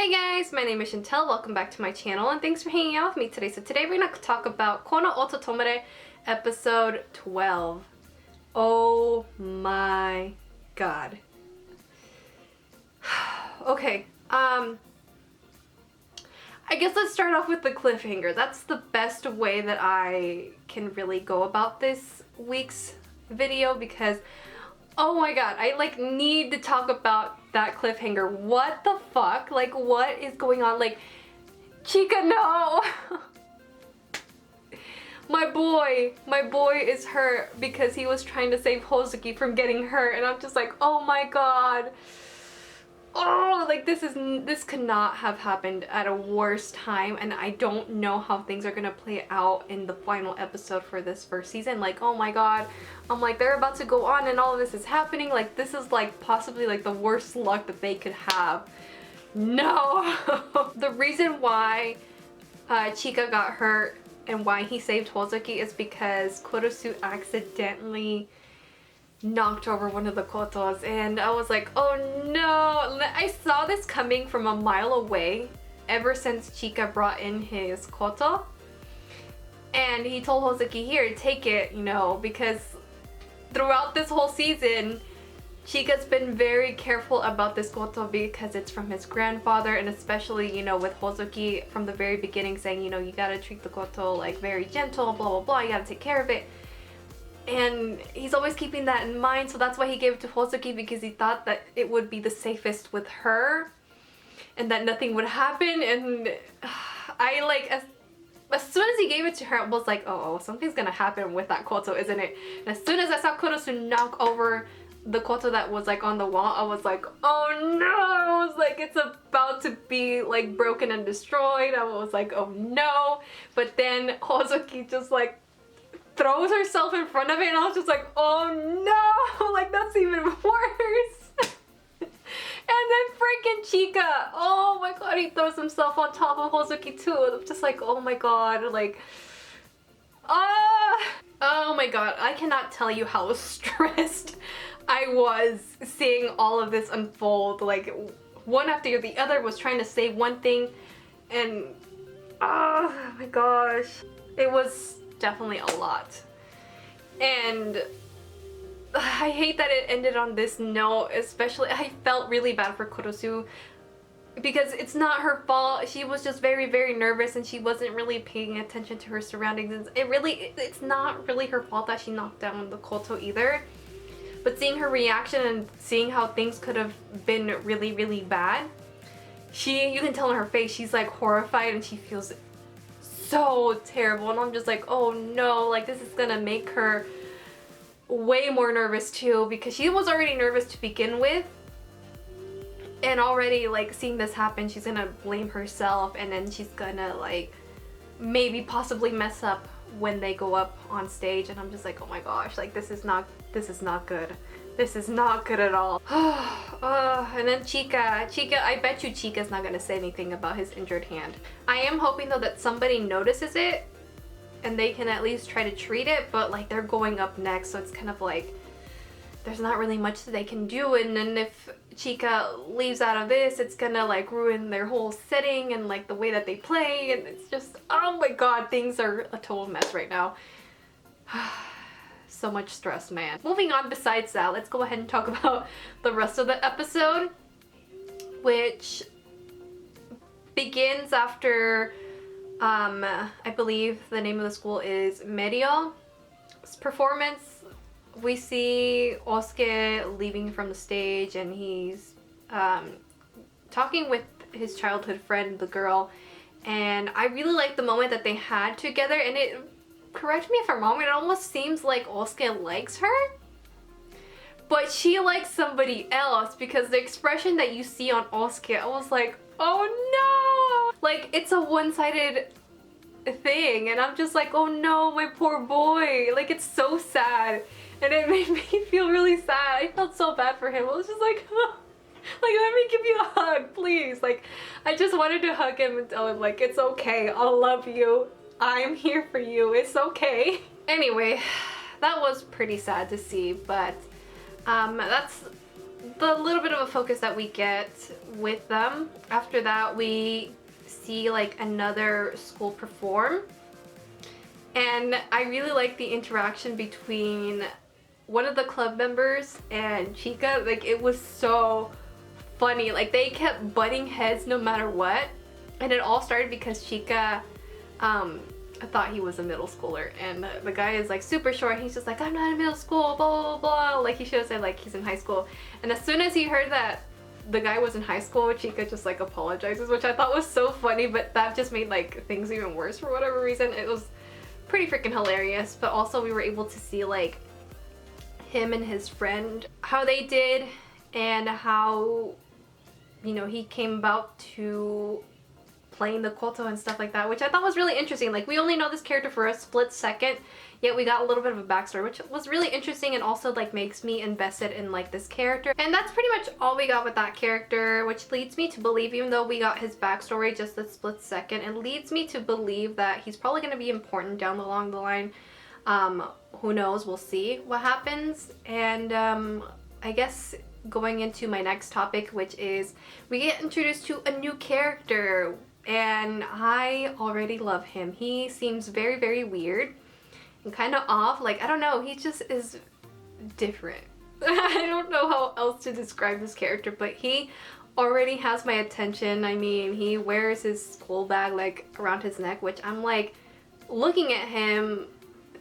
Hey guys, my name is Chantel. Welcome back to my channel and thanks for hanging out with me today. So today we're going to talk about Kono Oto Tomare episode 12. Oh my god. Okay, I guess let's start off with the cliffhanger. That's the best way that I can really go about this week's video because oh my god, I like need to talk about that cliffhanger. What the fuck? Like, what is going on? Like, Chika, no! My boy is hurt because he was trying to save Hozuki from getting hurt and I'm just like, oh my god. Oh, like this could not have happened at a worse time, and I don't know how things are gonna play out in the final episode for this first season. Like, oh my god, I'm like, they're about to go on and all of this is happening. Like, this is like possibly like the worst luck that they could have. No. The reason why Chika got hurt and why he saved Hozuki is because Kurosu accidentally knocked over one of the kotos, and I was like, oh no. I saw this coming from a mile away ever since Chika brought in his koto, and he told Hozuki, here, take it, you know, because throughout this whole season Chika's been very careful about this koto because it's from his grandfather, and especially, you know, with Hozuki from the very beginning saying, you know, you gotta treat the koto like very gentle, blah blah blah, you gotta take care of it. And he's always keeping that in mind, so that's why he gave it to Hozuki, because he thought that it would be the safest with her and that nothing would happen. And I like, as soon as he gave it to her, I was like, oh, something's gonna happen with that koto, isn't it? And as soon as I saw Kurosu knock over the koto that was like on the wall, I was like, oh no. I was like, it's about to be like broken and destroyed. I was like, oh no. But then Hozuki just like throws herself in front of it, and I was just like, oh no, like that's even worse. And then freaking Chika, oh my god, he throws himself on top of Hozuki too. I'm just like, oh my god, like, oh my god, I cannot tell you how stressed I was seeing all of this unfold. Like, one after the other was trying to say one thing, and oh my gosh, it was definitely a lot. And I hate that it ended on this note. Especially, I felt really bad for Kurosu because it's not her fault. She was just very, very nervous and she wasn't really paying attention to her surroundings. It's not really her fault that she knocked down the koto either. But seeing her reaction and seeing how things could have been really, really bad, you can tell in her face, she's like horrified and she feels so terrible, and I'm just like, oh no, like this is gonna make her way more nervous too, because she was already nervous to begin with, and already like seeing this happen, she's gonna blame herself, and then she's gonna like maybe possibly mess up when they go up on stage, and I'm just like, oh my gosh, like this is not good. This is not good at all. And then Chika, I bet you Chika's not gonna say anything about his injured hand. I am hoping though that somebody notices it and they can at least try to treat it, but like they're going up next, so it's kind of like there's not really much that they can do. And then if Chika leaves out of this, it's gonna like ruin their whole setting and like the way that they play, and it's just, oh my god, things are a total mess right now. So much stress, man. Moving on, besides that, let's go ahead and talk about the rest of the episode, which begins after I believe the name of the school is Merio's performance. We see Osuke leaving from the stage, and he's talking with his childhood friend, the girl, and I really like the moment that they had together. And it, correct me if I'm wrong, it almost seems like Osuke likes her, but she likes somebody else, because the expression that you see on Osuke, I was like, oh no! Like, it's a one-sided thing, and I'm just like, oh no, my poor boy. Like, it's so sad, and it made me feel really sad. I felt so bad for him. I was just like, oh, like, let me give you a hug, please. Like, I just wanted to hug him and tell him, like, it's okay, I'll love you. I'm here for you, it's okay. Anyway, that was pretty sad to see, but that's the little bit of a focus that we get with them. After that, we see like another school perform, and I really like the interaction between one of the club members and CHIKA. Like, it was so funny. Like, they kept butting heads no matter what, and it all started because CHIKA I thought he was a middle schooler, and the guy is like super short. He's just like, I'm not in middle school, blah blah blah. Like, he should have said like he's in high school. And as soon as he heard that the guy was in high school, CHIKA just like apologizes, which I thought was so funny, but that just made like things even worse for whatever reason. It was pretty freaking hilarious. But also we were able to see like him and his friend, how they did, and how, you know, he came about to playing the koto and stuff like that, which I thought was really interesting. Like, we only know this character for a split second, yet we got a little bit of a backstory, which was really interesting and also like makes me invested in like this character. And that's pretty much all we got with that character, which leads me to believe, even though we got his backstory just a split second, it leads me to believe that he's probably going to be important down along the line. Who knows? We'll see what happens. And I guess going into my next topic, which is we get introduced to a new character, and I already love him. He seems very, very weird and kind of off. Like, I don't know, he just is different. I don't know how else to describe this character, but he already has my attention. I mean, he wears his school bag like around his neck, which I'm like looking at him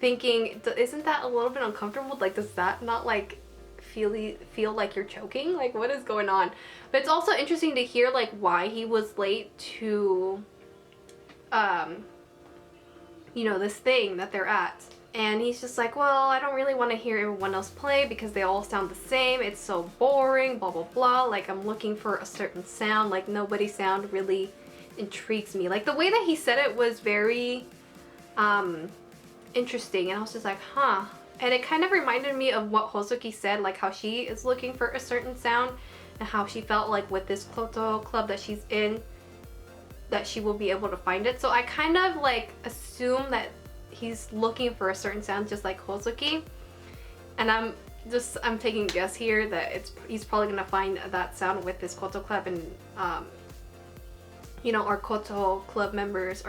thinking, isn't that a little bit uncomfortable? Like, does that not like feel like you're choking? Like, what is going on? But it's also interesting to hear like why he was late to you know, this thing that they're at. And he's just like, well, I don't really want to hear everyone else play because they all sound the same. It's so boring, blah blah blah. Like, I'm looking for a certain sound. Like, nobody's sound really intrigues me. Like, the way that he said it was very interesting, and I was just like, huh. And it kind of reminded me of what Hozuki said, like how she is looking for a certain sound and how she felt like with this koto club that she's in, that she will be able to find it. So I kind of like assume that he's looking for a certain sound just like Hozuki. And I'm taking a guess here that he's probably gonna find that sound with this koto club, and you know, our koto club members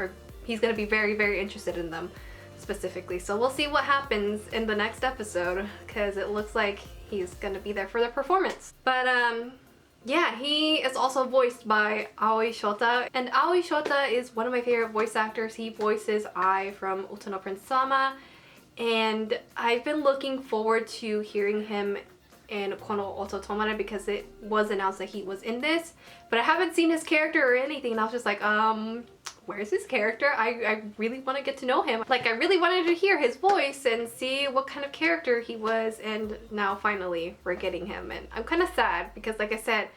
he's gonna be very, very interested in them specifically. So we'll see what happens in the next episode, because it looks like he's gonna be there for the performance. But yeah, he is also voiced by Aoi Shota, and Aoi Shota is one of my favorite voice actors. He voices Ai from Oto no Prince-sama, and I've been looking forward to hearing him in Kono Oto Tomare because it was announced that he was in this, but I haven't seen his character or anything, and I was just like, where's his character? I really want to get to know him. Like, I really wanted to hear his voice and see what kind of character he was, and now finally we're getting him. And I'm kind of sad because, like I said,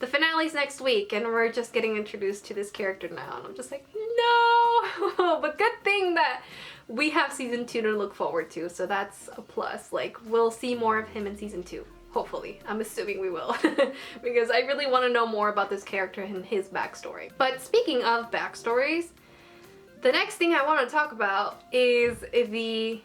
the finale's next week and we're just getting introduced to this character now, and I'm just like, no. But good thing that we have season 2 to look forward to, so that's a plus. Like, we'll see more of him in season 2. Hopefully. I'm assuming we will. Because I really want to know more about this character and his backstory. But speaking of backstories, the next thing I want to talk about is the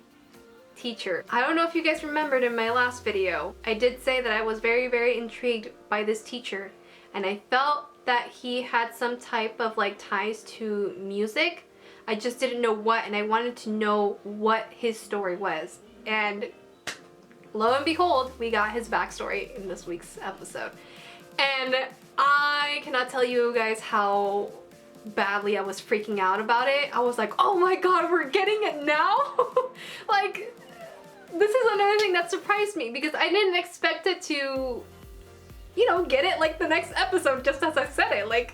teacher. I don't know if you guys remembered in my last video, I did say that I was very, very intrigued by this teacher, and I felt that he had some type of like ties to music. I just didn't know what, and I wanted to know what his story was. And lo and behold, we got his backstory in this week's episode. And I cannot tell you guys how badly I was freaking out about it. I was like, oh my god, we're getting it now? Like, this is another thing that surprised me because I didn't expect it to, you know, get it like the next episode just as I said it. Like,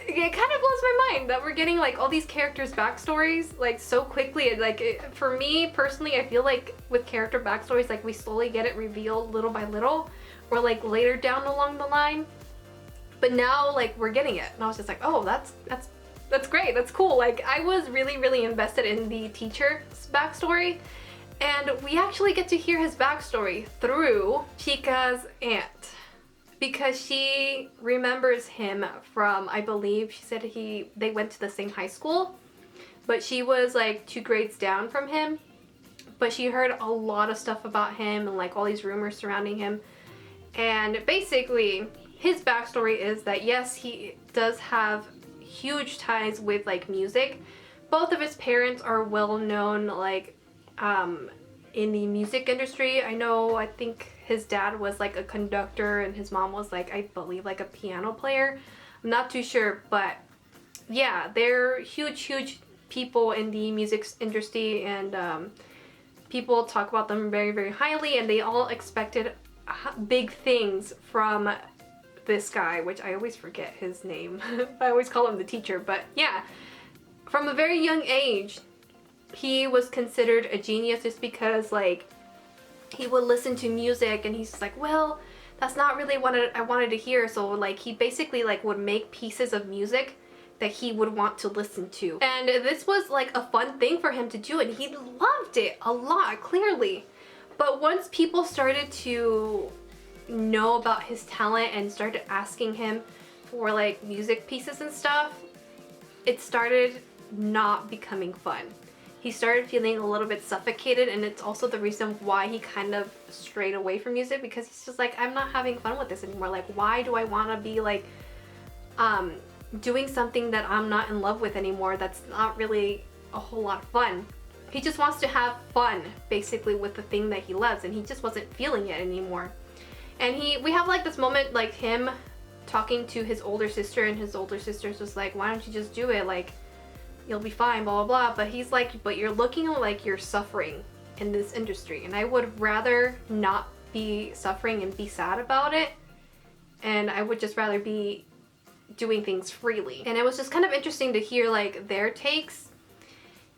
it kind of blows my mind that we're getting like all these characters' backstories like so quickly. Like, for me personally, I feel like with character backstories, like we slowly get it revealed little by little, or like later down along the line. But now like we're getting it, and I was just like, oh, that's great, that's cool. Like, I was really, really invested in the teacher's backstory, and we actually get to hear his backstory through CHIKA's aunt. Because she remembers him from, I believe she said they went to the same high school, but she was like 2 grades down from him. But she heard a lot of stuff about him and like all these rumors surrounding him. And basically his backstory is that yes, he does have huge ties with like music. Both of his parents are well known like in the music industry. I think his dad was like a conductor and his mom was like, I believe, like a piano player. I'm not too sure, but yeah, they're huge people in the music industry, and people talk about them very highly, and they all expected big things from this guy, which I always forget his name. I always call him the teacher, but yeah, from a very young age he was considered a genius just because like he would listen to music and he's just like, well, that's not really what I wanted to hear. So like he basically like would make pieces of music that he would want to listen to, and this was like a fun thing for him to do, and he loved it a lot, clearly. But once people started to know about his talent and started asking him for like music pieces and stuff, it started not becoming fun. He started feeling a little bit suffocated, and it's also the reason why he kind of strayed away from music, because he's just like, I'm not having fun with this anymore. Like, why do I want to be like doing something that I'm not in love with anymore? That's not really a whole lot of fun. He just wants to have fun basically with the thing that he loves, and he just wasn't feeling it anymore. And we have like this moment, like him talking to his older sister, and his older sister's just like, why don't you just do it, like you'll be fine, blah blah blah. But he's like, but you're looking like you're suffering in this industry, and I would rather not be suffering and be sad about it, and I would just rather be doing things freely. And it was just kind of interesting to hear like their takes,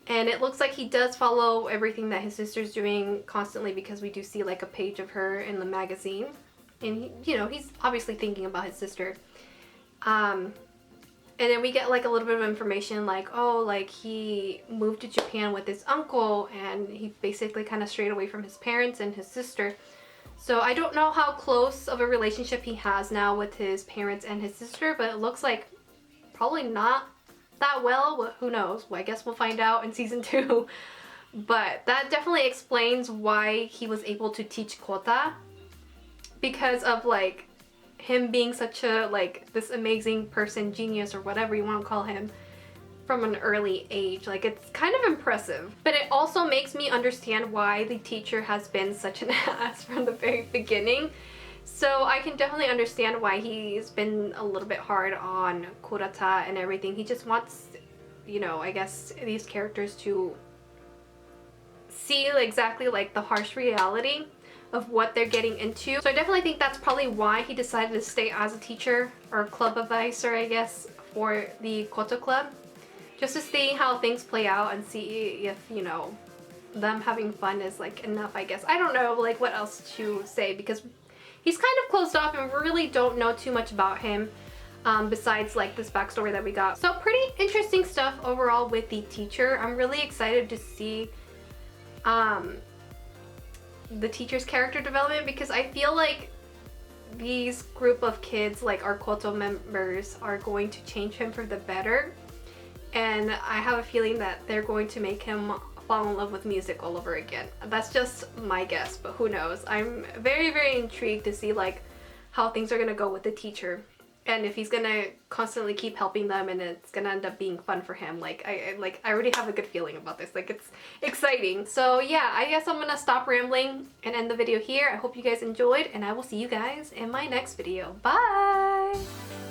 and it looks like he does follow everything that his sister's doing constantly, because we do see like a page of her in the magazine, and he's obviously thinking about his sister. And then we get like a little bit of information like, oh, like he moved to Japan with his uncle, and he basically kind of strayed away from his parents and his sister. So I don't know how close of a relationship he has now with his parents and his sister, but it looks like probably not that well, but who knows? Well, I guess we'll find out in season 2. But that definitely explains why he was able to teach Kota, because of like him being such a like this amazing person, genius, or whatever you want to call him, from an early age. Like, it's kind of impressive. But it also makes me understand why the teacher has been such an ass from the very beginning. So I can definitely understand why he's been a little bit hard on Kurata and everything. He just wants, I guess these characters to see exactly like the harsh reality of what they're getting into. So I definitely think that's probably why he decided to stay as a teacher, or club advisor, I guess, for the Koto Club. Just to see how things play out and see if, them having fun is like enough, I guess. I don't know like what else to say, because he's kind of closed off and we really don't know too much about him besides like this backstory that we got. So pretty interesting stuff overall with the teacher. I'm really excited to see the teacher's character development, because I feel like these group of kids, like our Koto members, are going to change him for the better, and I have a feeling that they're going to make him fall in love with music all over again. That's just my guess, but who knows. I'm very intrigued to see like how things are gonna go with the teacher, and if he's gonna constantly keep helping them and it's gonna end up being fun for him. Like I already have a good feeling about this. Like, it's exciting. So yeah, I guess I'm gonna stop rambling and end the video here. I hope you guys enjoyed, and I will see you guys in my next video. Bye!